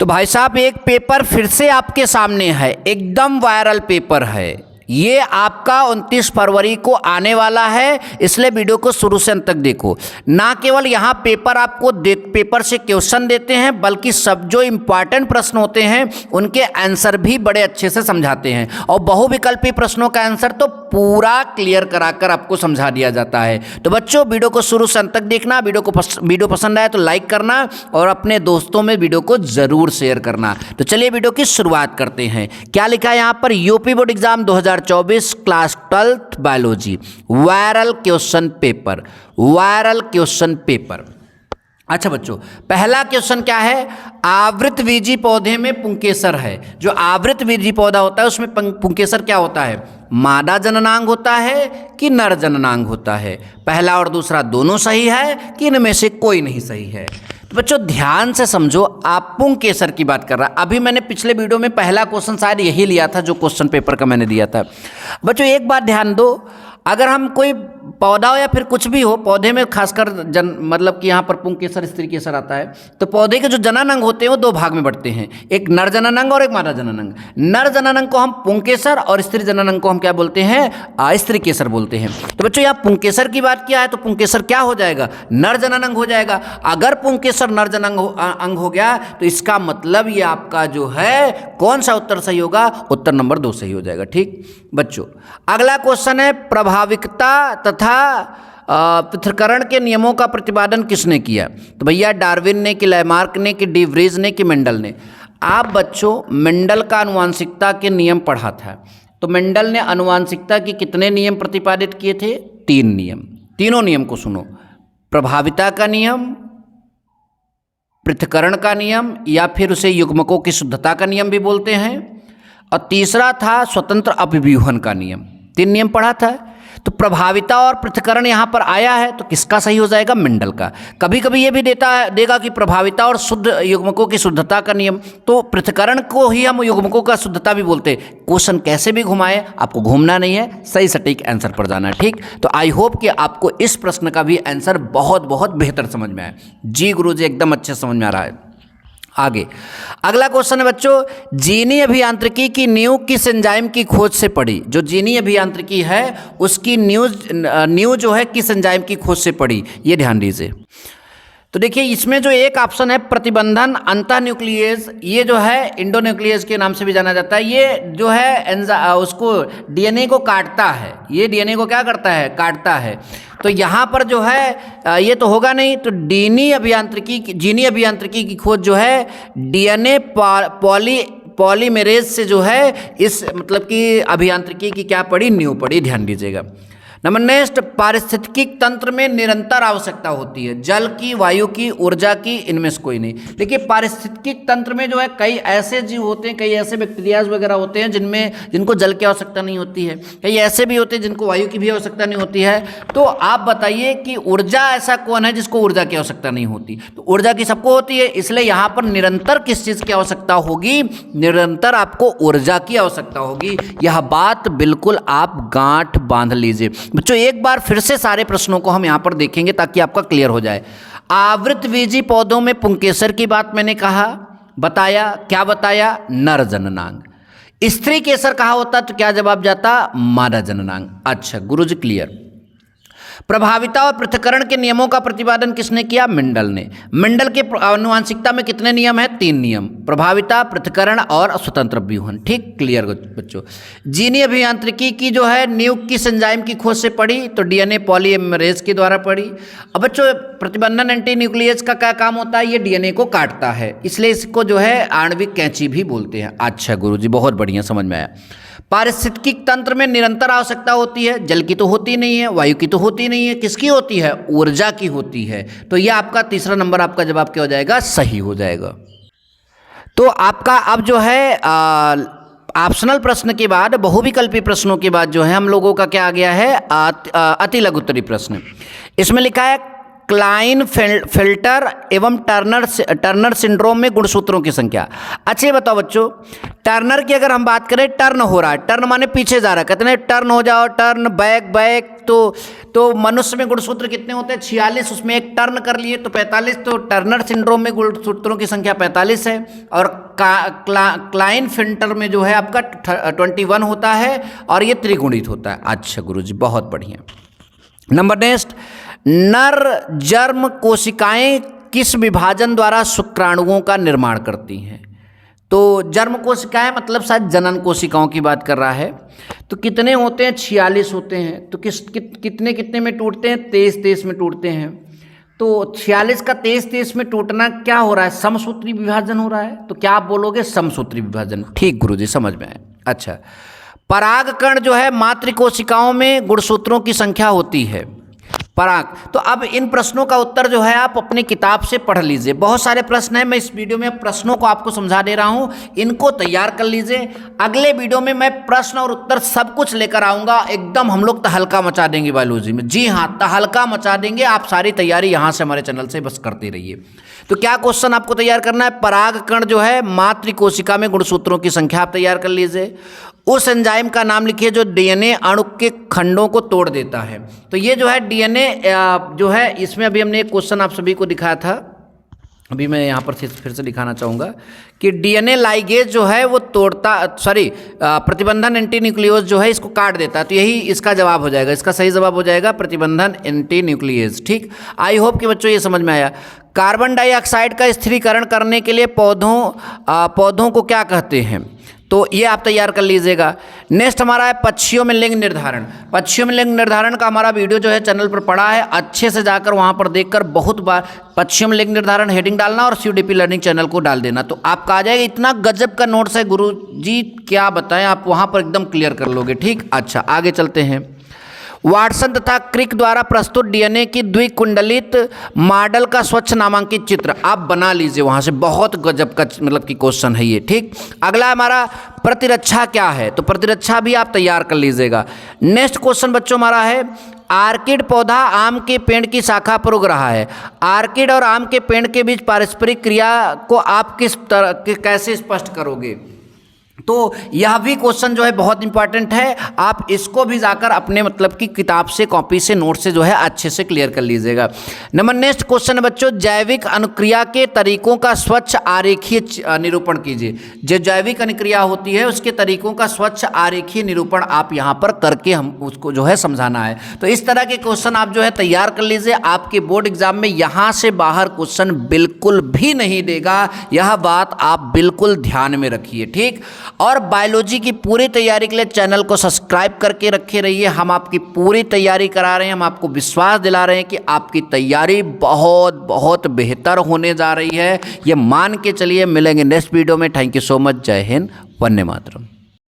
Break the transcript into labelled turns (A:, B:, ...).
A: तो भाई साहब एक पेपर फिर से आपके सामने है, एकदम वायरल पेपर है। ये आपका 29 फरवरी को आने वाला है, इसलिए वीडियो को शुरू से अंत तक देखो। ना केवल यहाँ पेपर आपको पेपर से क्वेश्चन देते हैं, बल्कि सब जो इम्पॉर्टेंट प्रश्न होते हैं उनके आंसर भी बड़े अच्छे से समझाते हैं। और बहुविकल्पी प्रश्नों का आंसर तो पूरा क्लियर कराकर आपको समझा दिया जाता है। तो बच्चों वीडियो को शुरू से अंत तक देखना। वीडियो पसंद आए तो लाइक करना और अपने दोस्तों में वीडियो को जरूर शेयर करना। तो चलिए वीडियो की शुरुआत करते हैं। क्या लिखा है यहाँ पर, UP board exam 2024 class 12th biology viral question paper, viral question paper. अच्छा बच्चों, पहला क्वेश्चन क्या है, आवृतबीजी पौधे में पुंकेसर है। जो आवृतबीजी पौधा होता है उसमें पुंकेसर क्या होता है, मादा जननांग होता है कि नर जननांग होता है। पहला और दूसरा दोनों सही है कि इनमें से कोई नहीं सही है। तो बच्चों ध्यान से समझो, आप पुंकेसर की बात कर रहा। अभी मैंने पिछले वीडियो में पहला क्वेश्चन शायद यही लिया था जो क्वेश्चन पेपर का मैंने दिया था। बच्चों एक बात ध्यान दो, अगर हम कोई पौधा हो या फिर कुछ भी हो, पौधे में खासकर मतलब कि यहाँ पर पुंकेसर स्त्री केसर आता है, तो पौधे के जो जननांग होते हैं वो दो भाग में बढ़ते हैं, एक नर जननांग और एक मादा जननांग। नर जननांग को हम पुंकेसर और स्त्री जननांग को हम क्या बोलते हैं, स्त्री केसर बोलते हैं। तो बच्चों यहाँ पुंकेसर की बात किया है तो पुंकेसर क्या हो जाएगा, नर जननांग हो जाएगा। अगर पुंकेसर नर जननांग हो गया तो इसका मतलब ये आपका जो है कौन सा उत्तर सही होगा, उत्तर नंबर 2 सही हो जाएगा। ठीक बच्चों, अगला क्वेश्चन है, प्रभाविकता तथा पृथक्करण के नियमों का प्रतिपादन किसने किया। तो भैया डार्विन ने, कि लैमार्क ने, कि डी व्रीज ने, कि मेंडल ने। आप बच्चों मेंडल का आनुवांशिकता के नियम पढ़ा था, तो मेंडल ने आनुवांशिकता के कितने नियम प्रतिपादित किए थे, 3 नियम। तीनों नियम को सुनो, प्रभाविता का नियम, पृथक्करण का नियम, या फिर उसे युग्मकों की शुद्धता का नियम भी बोलते हैं, और तीसरा था स्वतंत्र अभिव्यूहन का नियम। 3 नियम पढ़ा था। तो प्रभाविता और पृथक्करण यहाँ पर आया है तो किसका सही हो जाएगा, मेंडल का। कभी कभी ये भी देगा कि प्रभाविता और शुद्ध युग्मकों की शुद्धता का नियम, तो पृथक्करण को ही हम युग्मकों का शुद्धता भी बोलते हैं। क्वेश्चन कैसे भी घुमाए, आपको घूमना नहीं है, सही सटीक आंसर पर जाना है। ठीक, तो आई होप कि आपको इस प्रश्न का भी आंसर बहुत बहुत बेहतर समझ में आया। जी गुरुजी, एकदम अच्छे समझ में आ रहा है। आगे अगला क्वेश्चन है बच्चों, जीनी अभियांत्रिकी की नींव किस एंजाइम की खोज से पड़ी। जो जीनी अभियांत्रिकी है उसकी नींव जो है किस एंजाइम की खोज से पड़ी, ये ध्यान दीजिए। तो देखिए इसमें जो एक ऑप्शन है प्रतिबंधन अंतःन्यूक्लियस, ये जो है इंडोन्यूक्लियस के नाम से भी जाना जाता है। ये जो है उसको डीएनए को काटता है, ये डीएनए को क्या करता है, काटता है। तो यहाँ पर जो है ये तो होगा नहीं, तो जीनी अभियांत्रिकी की खोज जो है डीएनए पॉलीमेरेज से जो है इस मतलब कि अभियांत्रिकी की क्या पड़ी, नींव पड़ी। ध्यान दीजिएगा। नंबर नेक्स्ट, पारिस्थितिकी तंत्र में निरंतर आवश्यकता होती है, जल की, वायु की, ऊर्जा की, इनमें से कोई नहीं। देखिए पारिस्थितिकी तंत्र में जो है कई ऐसे जीव होते हैं, कई ऐसे बैक्टीरियाज वगैरह होते हैं जिनको जल की आवश्यकता नहीं होती है, कई ऐसे भी होते हैं जिनको वायु की भी आवश्यकता नहीं होती है। तो आप बताइए कि ऊर्जा ऐसा कौन है जिसको ऊर्जा की आवश्यकता नहीं होती। तो ऊर्जा की सबको होती है, इसलिए यहाँ पर निरंतर किस चीज़ की आवश्यकता होगी, निरंतर आपको ऊर्जा की आवश्यकता होगी। यह बात बिल्कुल आप गांठ बांध लीजिए। बच्चों एक बार फिर से सारे प्रश्नों को हम यहां पर देखेंगे ताकि आपका क्लियर हो जाए। आवृतबीजी पौधों में पुंकेसर की बात मैंने कहा, बताया, क्या बताया, नर जननांग। स्त्री केसर कहा होता तो क्या जवाब जाता, मादा जननांग। अच्छा गुरुजी क्लियर। प्रभाविता और पृथक्करण के नियमों का प्रतिपादन किसने किया, मेंडल ने। मेंडल के आनुवांशिकता में कितने नियम हैं, 3 नियम, प्रभाविता, पृथक्करण और स्वतंत्र अभिव्यूहन। ठीक क्लियर बच्चों। जीनी अभियांत्रिकी की जो है नींव किस एंजाइम की खोज से पड़ी, तो डीएनए पॉलीमरेज के द्वारा पड़ी। अब बच्चों प्रतिबंधन एंटी न्यूक्लियस का क्या काम होता है, ये डीएनए को काटता है, इसलिए इसको जो है आणविक कैंची भी बोलते हैं। अच्छा गुरुजी बहुत बढ़िया समझ में आया। पारिस्थितिकी तंत्र में निरंतर आवश्यकता होती है, जल की तो होती नहीं है, वायु की तो होती नहीं है, किसकी होती है, ऊर्जा की होती है। तो यह आपका तीसरा नंबर आपका जवाब क्या हो जाएगा, सही हो जाएगा। तो आपका अब जो है ऑप्शनल प्रश्न के बाद, बहुविकल्पी प्रश्नों के बाद जो है हम लोगों का क्या आ गया है, अति लघुत्तरी प्रश्न। इसमें लिखा है क्लाइन फिल्टर एवं टर्नर सिंड्रोम में गुणसूत्रों की संख्या। अच्छे बताओ बच्चों, टर्नर की अगर हम बात करें, टर्न हो रहा है, टर्न माने पीछे जा रहा है, कहते हैं टर्न हो जाओ, टर्न बैक बैक, तो मनुष्य में गुणसूत्र कितने होते हैं? 46। उसमें एक टर्न कर लिए तो 45। तो टर्नर सिंड्रोम में गुणसूत्रों की संख्या 45 है, और क्लाइनफेल्टर में जो है आपका 21 होता है, और ये त्रिगुणित होता है। अच्छा गुरुजी, बहुत बढ़िया। नंबर नेक्स्ट, नर जर्म कोशिकाएं किस विभाजन द्वारा शुक्राणुओं का निर्माण करती हैं? तो जर्म कोशिकाएं मतलब शायद जनन कोशिकाओं की बात कर रहा है। तो कितने होते हैं? 46 होते हैं। तो कितने कितने में टूटते हैं? 23-23 में टूटते हैं। तो 46 का 23-23 में टूटना क्या हो रहा है? समसूत्री विभाजन हो रहा है। तो क्या आप बोलोगे? समसूत्री विभाजन। ठीक गुरुजी, समझ में आया। अच्छा, परागकण जो है मातृ कोशिकाओं में गुणसूत्रों की संख्या होती है। पराग। तो अब इन प्रश्नों का उत्तर जो है आप अपनी किताब से पढ़ लीजिए। बहुत सारे प्रश्न हैं, मैं इस वीडियो में प्रश्नों को आपको समझा दे रहा हूं, इनको तैयार कर लीजिए। अगले वीडियो में मैं प्रश्न और उत्तर सब कुछ लेकर आऊंगा। एकदम हम लोग तहलका मचा देंगे बायोलॉजी में। जी हाँ, तहलका मचा देंगे। आप सारी तैयारी यहाँ से हमारे चैनल से बस करते रहिए। तो क्या क्वेश्चन आपको तैयार करना है? परागकण जो है मातृ कोशिका में गुणसूत्रों की संख्या आप तैयार कर लीजिए। उस एंजाइम का नाम लिखिए जो डीएनए अणु के खंडों को तोड़ देता है। तो ये जो है डीएनए जो है, इसमें अभी हमने एक क्वेश्चन आप सभी को दिखाया था, अभी मैं यहाँ पर फिर से दिखाना चाहूँगा कि डीएनए लाइगेज जो है वो प्रतिबंधन एंटी न्यूक्लियोज जो है इसको काट देता है। तो यही इसका जवाब हो जाएगा। इसका सही जवाब हो जाएगा प्रतिबंधन एंटी न्यूक्लियेज। ठीक, आई होप कि बच्चों ये समझ में आया। कार्बन डाइऑक्साइड का स्थिरीकरण करने के लिए पौधों को क्या कहते हैं? तो ये आप तैयार कर लीजिएगा। नेक्स्ट हमारा है पक्षियों में लिंग निर्धारण। पक्षियों में लिंग निर्धारण का हमारा वीडियो जो है चैनल पर पड़ा है, अच्छे से जाकर वहाँ पर देखकर बहुत बार पक्षियों में लिंग निर्धारण हेडिंग डालना और CUDP लर्निंग चैनल को डाल देना, तो आपका आ जाएगा। इतना गजब का नोट्स है गुरु जी, क्या बताएं, आप वहाँ पर एकदम क्लियर कर लोगे। ठीक, अच्छा आगे चलते हैं। वाटसन तथा क्रिक द्वारा प्रस्तुत डीएनए की द्विकुंडलित मॉडल का स्वच्छ नामांकित चित्र आप बना लीजिए वहाँ से। बहुत गजब का मतलब कि क्वेश्चन है ये। ठीक, अगला हमारा प्रतिरक्षा क्या है? तो प्रतिरक्षा भी आप तैयार कर लीजिएगा। नेक्स्ट क्वेश्चन बच्चों हमारा है, आर्किड पौधा आम के पेड़ की शाखा पर उग रहा है। आर्किड और आम के पेड़ के बीच पारस्परिक क्रिया को आप किस तरह कैसे स्पष्ट करोगे? तो यह भी क्वेश्चन जो है बहुत इंपॉर्टेंट है। आप इसको भी जाकर अपने मतलब की किताब से, कॉपी से, नोट से जो है अच्छे से क्लियर कर लीजिएगा। नंबर नेक्स्ट क्वेश्चन है बच्चों, जैविक अनुक्रिया के तरीकों का स्वच्छ आरेखीय निरूपण कीजिए। जो जैविक अनुक्रिया होती है उसके तरीकों का स्वच्छ आरेखीय निरूपण आप यहाँ पर करके हम उसको जो है समझाना है। तो इस तरह के क्वेश्चन आप जो है तैयार कर लीजिए। आपके बोर्ड एग्जाम में यहाँ से बाहर क्वेश्चन बिल्कुल भी नहीं देगा, यह बात आप बिल्कुल ध्यान में रखिए। ठीक, और बायोलॉजी की पूरी तैयारी के लिए चैनल को सब्सक्राइब करके रखे रहिए। हम आपकी पूरी तैयारी करा रहे हैं, हम आपको विश्वास दिला रहे हैं कि आपकी तैयारी बहुत बहुत बेहतर होने जा रही है, ये मान के चलिए। मिलेंगे नेक्स्ट वीडियो में। Thank you so much. जय हिंद, वंदे मातरम।